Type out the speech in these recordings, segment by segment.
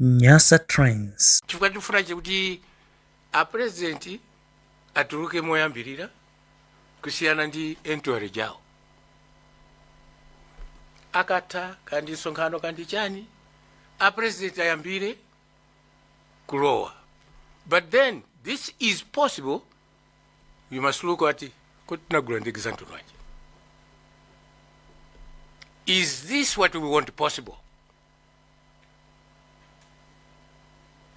Nyasa Trains. Chifukwa tifuna kuti a president atuluke moyambirira kusiyana ndi entwere jawo. Akatha kandi nsonkhano kandi chani, a president ayambire kulowa. But then this is possible. You must look at it. Is this what we want possible?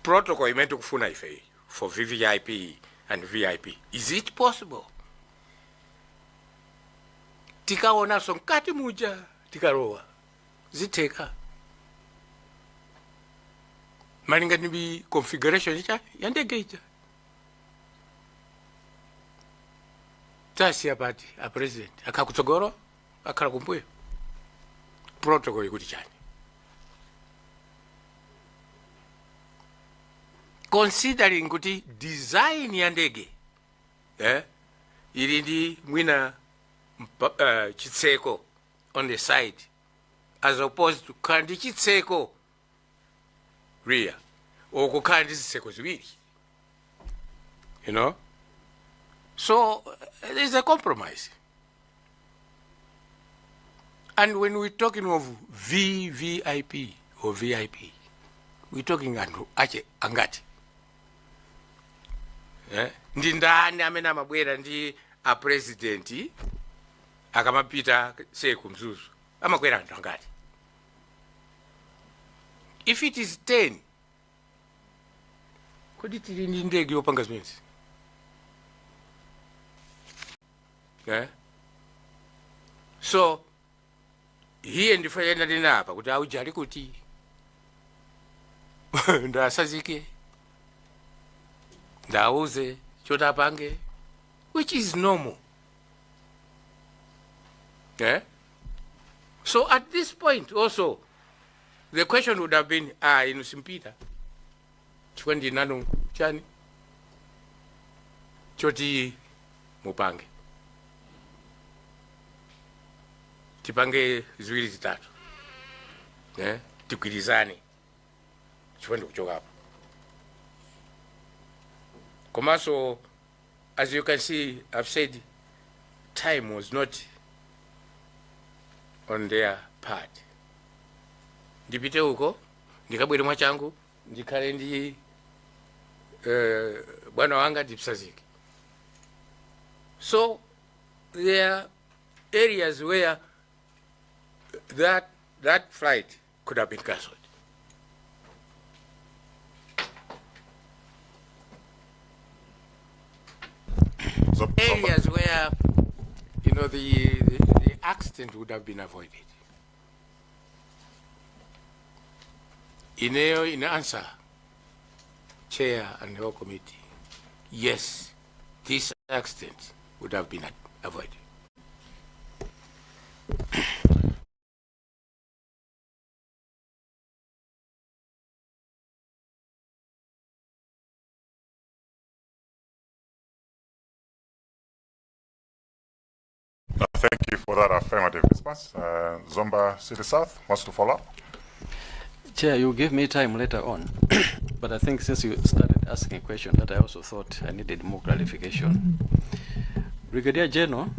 Protocol imeto kufuna ife for VVIP and VIP. Is it possible? Tikaona sonkati muja tikarowa ziteka malinga nibi configuration icha yandege icha tasi abati a president akakutsogoro akala kumbuyo protocol ikuti chani. Considering kuti design ya ndege ili ndi mwina chitseko on the side as opposed to kandi chitseko rear or kukandi zitseko ziwiri, you know. So there's a compromise. And when we're talking of VVIP or VIP, we're talking ache angati. Ndi ndani amene amabwera ndi a president akamapita seku mzuzu amakwera anthu angati. If it is 10, kodi tili ndi ndege yopanga zimenezi? So hiye ndifayenda ndinapa kuti aujali kuti ndasazike ndauze chotapange, which is normal. So at this point also the question would have been inusimpita chikwendi nanu chani choti mupange tipange ziwiri zitatu tigwirizane chikwendi kuchoka hapo. Komaso, as you can see, I've said time was not on their part. Ndipite huko ndikabwere mwachangu ndikhale ndi bwana wanga ndipsazike. So there are areas where that flight could have been cancelled. Areas where, you know, the accident would have been avoided. In answer, Chair and the whole committee, yes, this accident would have been avoided. Thank you for that affirmative response. Zomba City South wants to follow up. Chair, you give me time later on, but I think since you started asking a question that I also thought I needed more clarification. Brigadier General,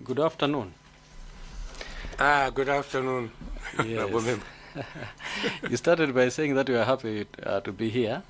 good afternoon. Good afternoon. Yes. You started by saying that you are happy to be here.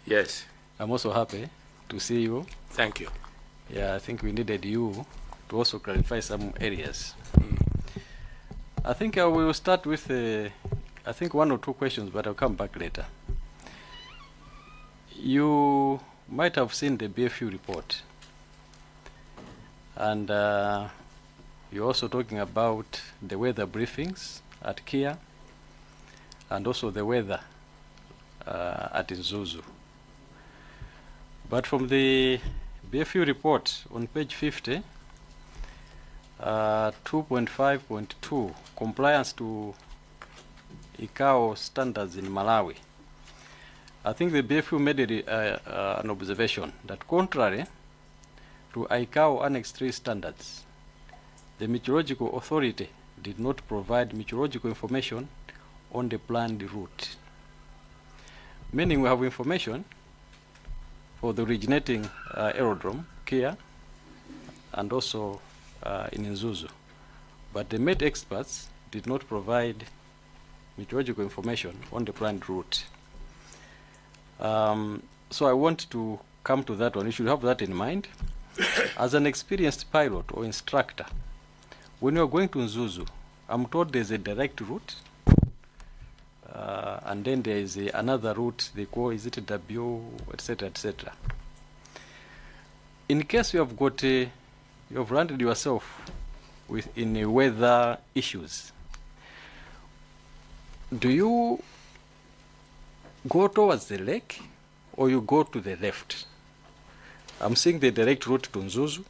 Yes. I'm also happy to see you. Thank you. Yeah, I think we needed you to also clarify some areas. I think I will start with I think one or two questions, but I'll come back later. You might have seen the BFU report, and you're also talking about the weather briefings at Kia and also the weather at Nzuzu. But from the BFU report on page 50, 2.5.2, compliance to ICAO standards in Malawi. I think the BFU made an observation that contrary to ICAO Annex 3 standards, the meteorological authority did not provide meteorological information on the planned route. Meaning we have information for the originating aerodrome, Kia, and also in Nzuzu. But the Met experts did not provide meteorological information on the planned route. So I want to come to that one. You should have that in mind. As an experienced pilot or instructor, when you're going to Nzuzu, I'm told there's a direct route, and then there is another route they call, is it a W, etc., etc. In case you have got you have landed yourself in weather issues, do you go towards the lake or you go to the left? I'm seeing the direct route to Nzuzu,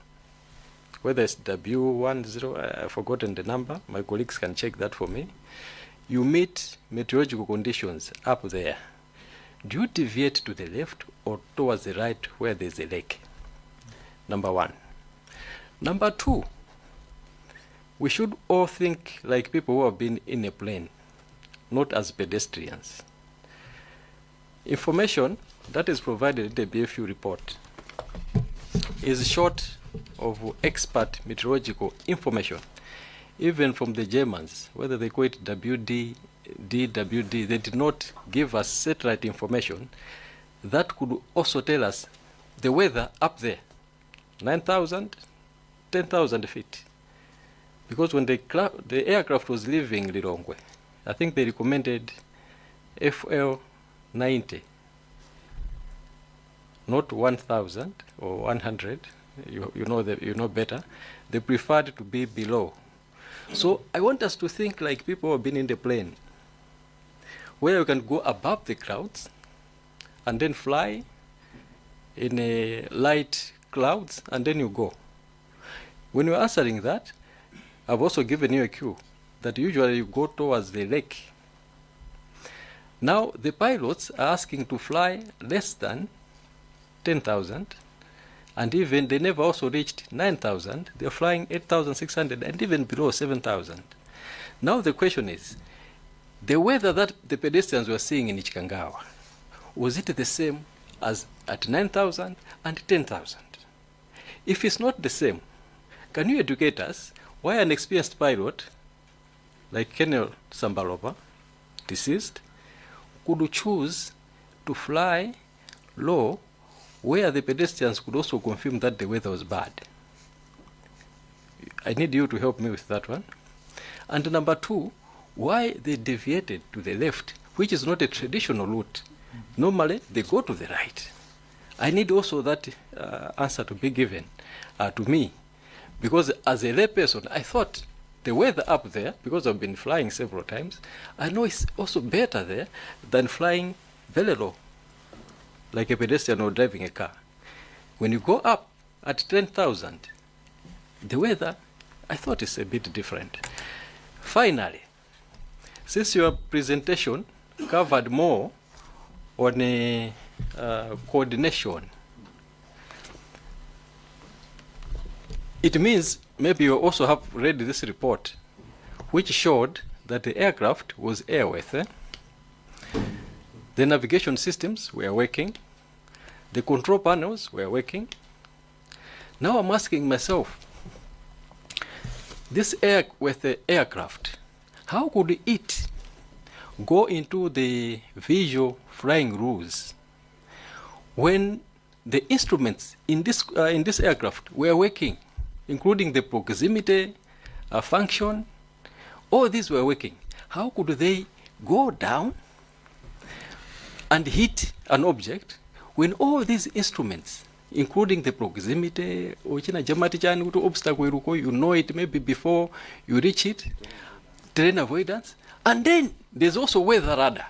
whether it's W10, I've forgotten the number, my colleagues can check that for me. You meet meteorological conditions up there. Do you deviate to the left or towards the right where there's a lake? Number one. Number two, we should all think like people who have been in a plane, not as pedestrians. Information that is provided in the BFU report is short of expert meteorological information, even from the Germans, whether they call it WD, DWD, they did not give us satellite information that could also tell us the weather up there, 9,000, 10,000 feet. Because when the aircraft was leaving Lilongwe, I think they recommended FL 90, not 1,000 or 100. You know better. They preferred to be below. So I want us to think like people who have been in the plane, where you can go above the clouds and then fly in a light clouds and then you go. When you're answering that, I've also given you a cue that usually you go towards the lake. Now the pilots are asking to fly less than 10,000, and even they never also reached 9,000. They're flying 8,600 and even below 7,000. Now the question is, the weather that the pedestrians were seeing in Ichikangawa, was it the same as at 9,000 and 10,000? If it's not the same, can you educate us why an experienced pilot like Colonel Sambalova, deceased, could choose to fly low where the pedestrians could also confirm that the weather was bad? I need you to help me with that one. And number two, why they deviated to the left, which is not a traditional route. Normally, they go to the right. I need also that answer to be given to me. Because as a layperson, I thought the weather up there, because I've been flying several times, I know it's also better there than flying very low, like a pedestrian or driving a car. When you go up at 10,000, the weather, I thought is a bit different. Finally, since your presentation covered more on a coordination, it means maybe you also have read this report, which showed that the aircraft was airworthy. The navigation systems were working. The control panels were working. Now I'm asking myself, this airworthy aircraft, how could it go into the visual flying rules when the instruments in this aircraft were working, including the proximity function? All these were working. How could they go down and hit an object when all these instruments, including the proximity, obstacle, you know it maybe before you reach it, terrain avoidance, and then there's also weather radar.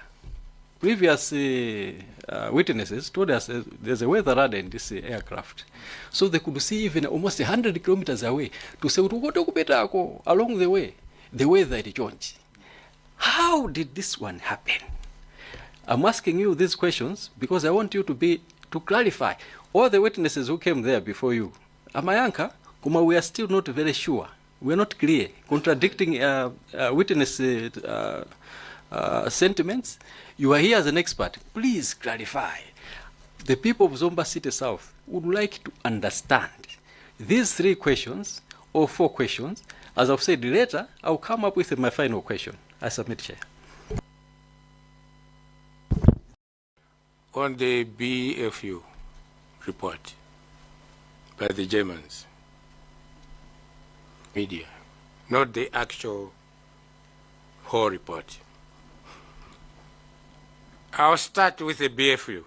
Previous witnesses told us there's a weather radar in this aircraft. So they could see even almost 100 kilometers away to say, along the way, the weather changed. How did this one happen? I'm asking you these questions because I want you to clarify. All the witnesses who came there before you, Amayanka, we are still not very sure. We are not clear. Contradicting witness sentiments. You are here as an expert. Please clarify. The people of Zomba City South would like to understand these 3 questions or 4 questions. As I've said, later I'll come up with my final question. I submit, Chair. On the BFU report by the Germans, media, not the actual whole report. I'll start with the BFU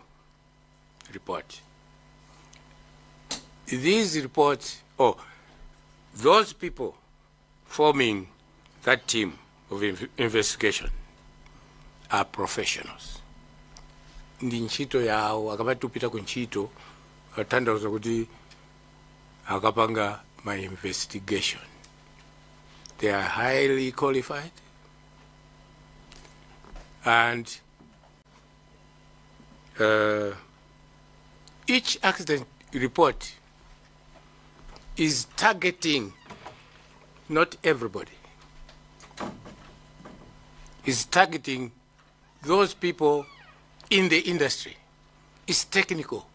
report. These reports, those people forming that team of investigation are professionals. Ndi ntchito yawo akamatupita ku ntchito atanthauza kuti akapanga my investigation. They are highly qualified and each accident report is targeting not everybody. Is targeting those people in the industry. It's technical.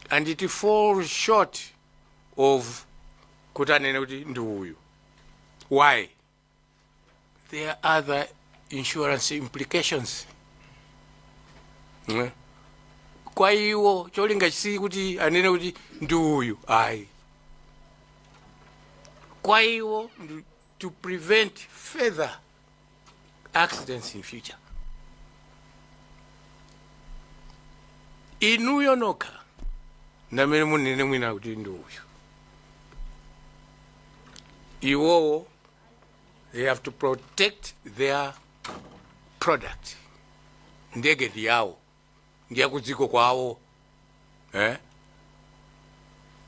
And it falls short of kutanena kuti ndi uyu. Why? There are other insurance implications. Kwa hiyo cholinga chisi kuti anene kuti ndi uyu. Ayi. Kwa hiyo to prevent further accidents in future. Inuyo noka namene munene mwina kuti ndi uyu. Iwowo, they have to protect their product. Ndege ndi yawo. Ndiya kudziko kwawo.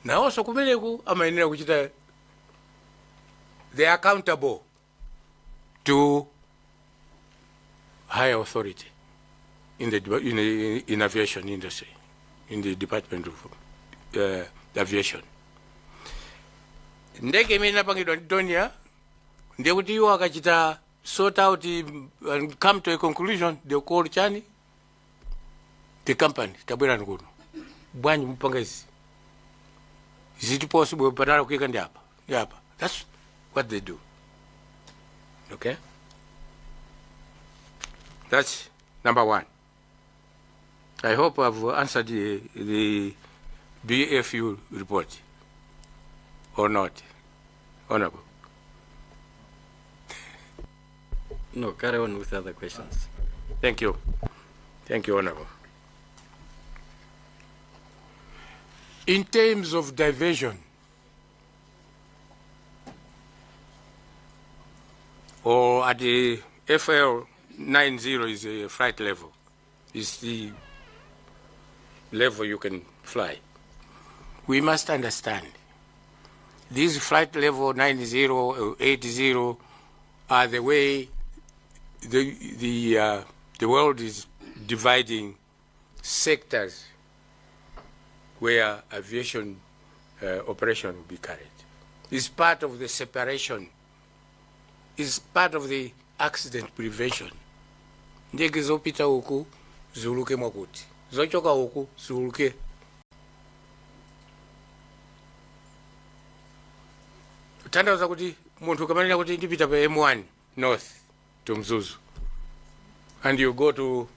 Nawonso kumeneku amayenera kuchita, they are accountable to higher authority in the aviation industry, in the Department of Aviation. Ndege imene inapangidwa ndi Donia ndiye kuti iwo akachita sort out and come to a conclusion, they call chani the company tabwera kuno bwanyi mupanga izi. Is it possible patala kuika ndi apa? Ndi apa. That's what they do. Okay? That's number 1. I hope I've answered the BFU report. Or not? Honorable. No, carry on with other questions. Thank you. Thank you, Honorable. In terms of diversion, or at the FL 90 is a flight level, is the level you can fly. We must understand these flight level 90 or 80 are the way the world is dividing sectors where aviation operation will be carried. It's part of the separation. It's part of the accident prevention. Ndege zopita huku zuluke mwakuti, zochoka huku zuluke. Tanthauza kuti munthu kamanena kuti ndipita pa M1 north to Mzuzu and you go to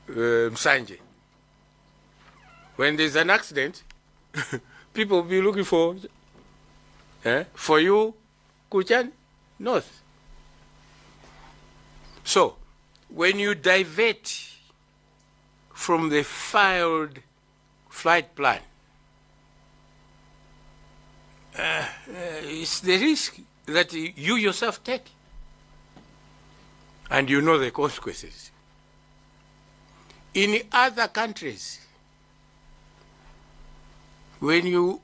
Msanje. When there's an accident, people will be looking for you, Kuchan, north. So, when you divert from the filed flight plan, it's the risk that you yourself take. And you know the consequences. In other countries, when you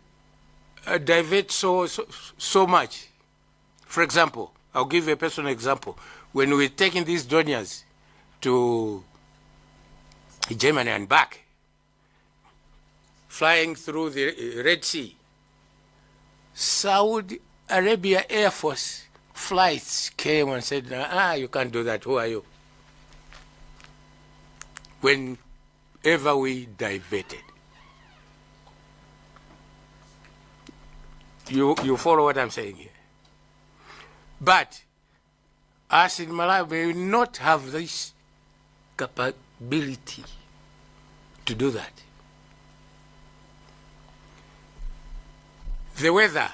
divert so much, for example, I'll give a personal example. When we're taking these Donias to Germany and back, flying through the Red Sea, Saudi Arabia Air Force flights came and said, you can't do that, who are you? Whenever we diverted. You follow what I'm saying here? But us in Malawi may not have this capability to do that. The weather,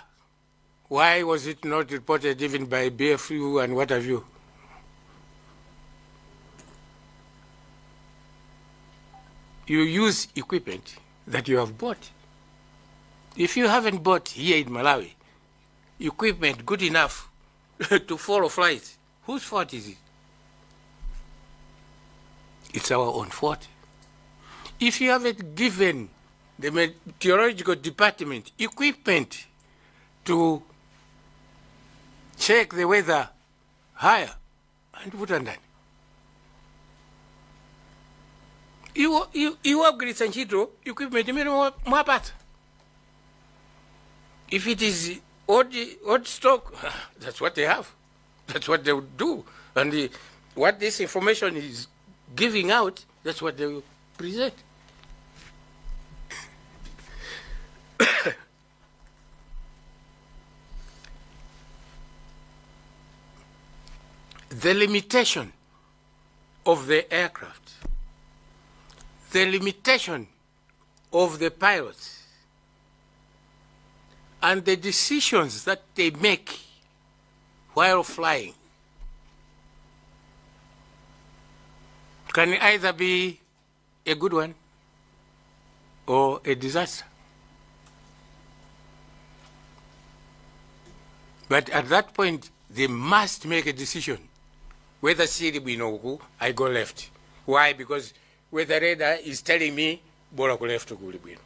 why was it not reported even by BFU and what have you? You use equipment that you have bought. If you haven't bought here in Malawi equipment good enough to follow flights, whose fault is it? It's our own fault. If you haven't given the meteorological department equipment to check the weather higher, and put on that. You upgrade Sanchito equipment mwapata. If it is old stock, that's what they have. That's what they would do. And what this information is giving out, that's what they will present. The limitation of the aircraft, the limitation of the pilots, and the decisions that they make while flying can either be a good one or a disaster. But at that point, they must make a decision. Whether Siribinoku, I go left. Why? Because weather radar is telling me, Bora go left to Gulibino.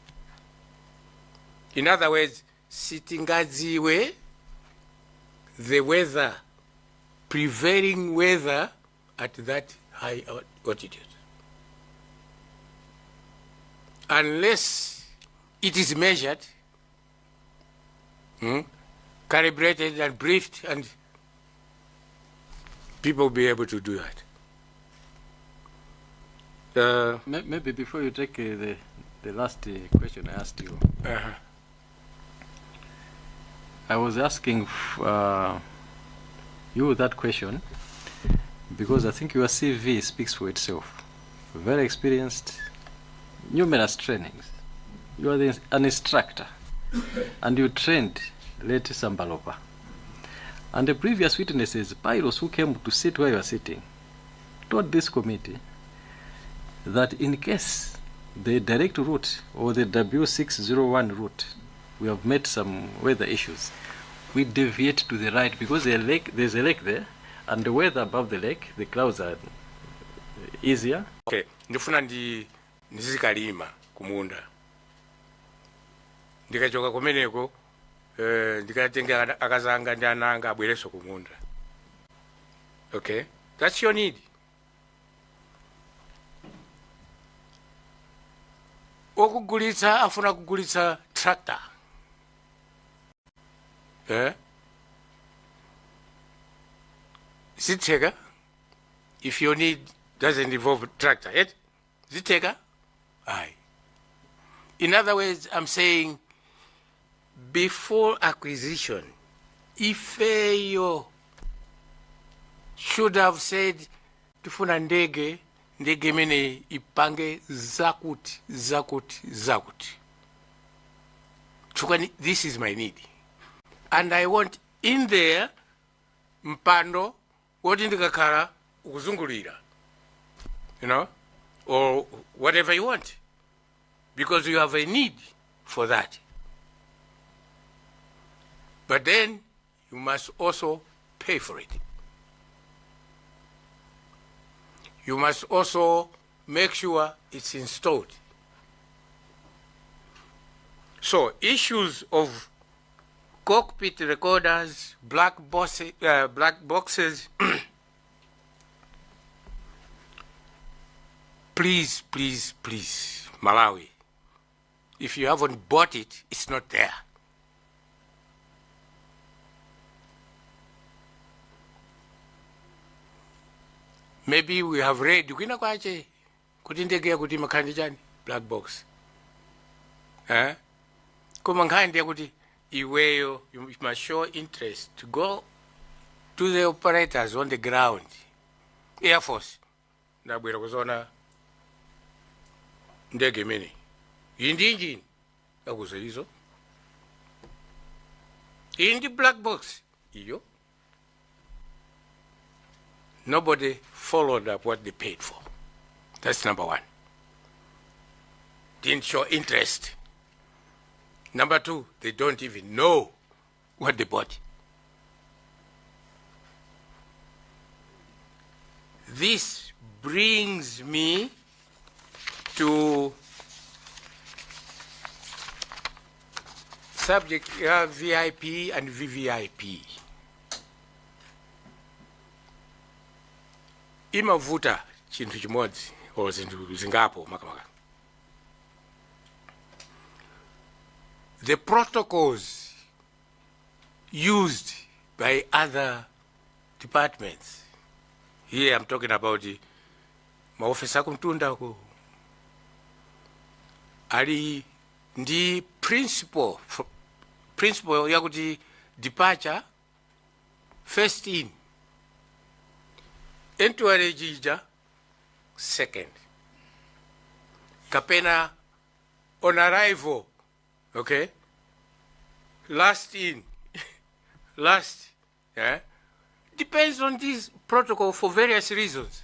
In other words, Sitingaziwe, the weather, prevailing weather at that high altitude. Unless it is measured, calibrated and briefed, and people will be able to do that. Maybe before you take the last question I asked you, I was asking you that question because I think your CV speaks for itself. Very experienced, numerous trainings. You are an instructor, and you trained late Sambalopa. And the previous witnesses, pilots who came to sit where you are sitting, told this committee that in case the direct route or the W601 route, we have met some weather issues, we deviate to the right because there's a lake there, and the weather above the lake, the clouds are easier. Okay, ndifuna ndizikalima kumunda. Ndikachoka kumeneko ndikatenga akazanga ndi ananga abwereso kumunda. Okay, that's your need. Okugulitsa afuna kugulitsa tractor. Zitega, if your need doesn't involve tractor, yet Zitega, aye. In other words, I'm saying before acquisition, if you should have said tufuna ndege mene ipange zakuti. This is my need. And I want in there mpando woti ndikakhala ukuzungulira, you know, or whatever you want, because you have a need for that. But then you must also pay for it. You must also make sure it's installed. So issues of cockpit recorders, black boxes, please, Malawi, if you haven't bought it, it's not there. maybe we have read kwina kwache kuti ndege yakuti makhandi chani black box koma nkhani yakuti iweyo you must show interest to go to the operators on the ground. Air Force ndabwera kuzoona ndege imene indi engine akuzelizo indi black box iyo. Nobody followed up what they paid for. That's number one. Didn't show interest. Number two, they don't even know what they bought. This brings me to subject VIP and VVIP. Imavuta chinthu chimodzi or zinthu zingapo makamaka. The protocols used by other departments. Here I'm talking about the maofisa kumtunda ko. Ali ndi principle yakuti departure first in. Entry jija second. Kapena on arrival, okay? Last in, last, yeah? Depends on this protocol for various reasons.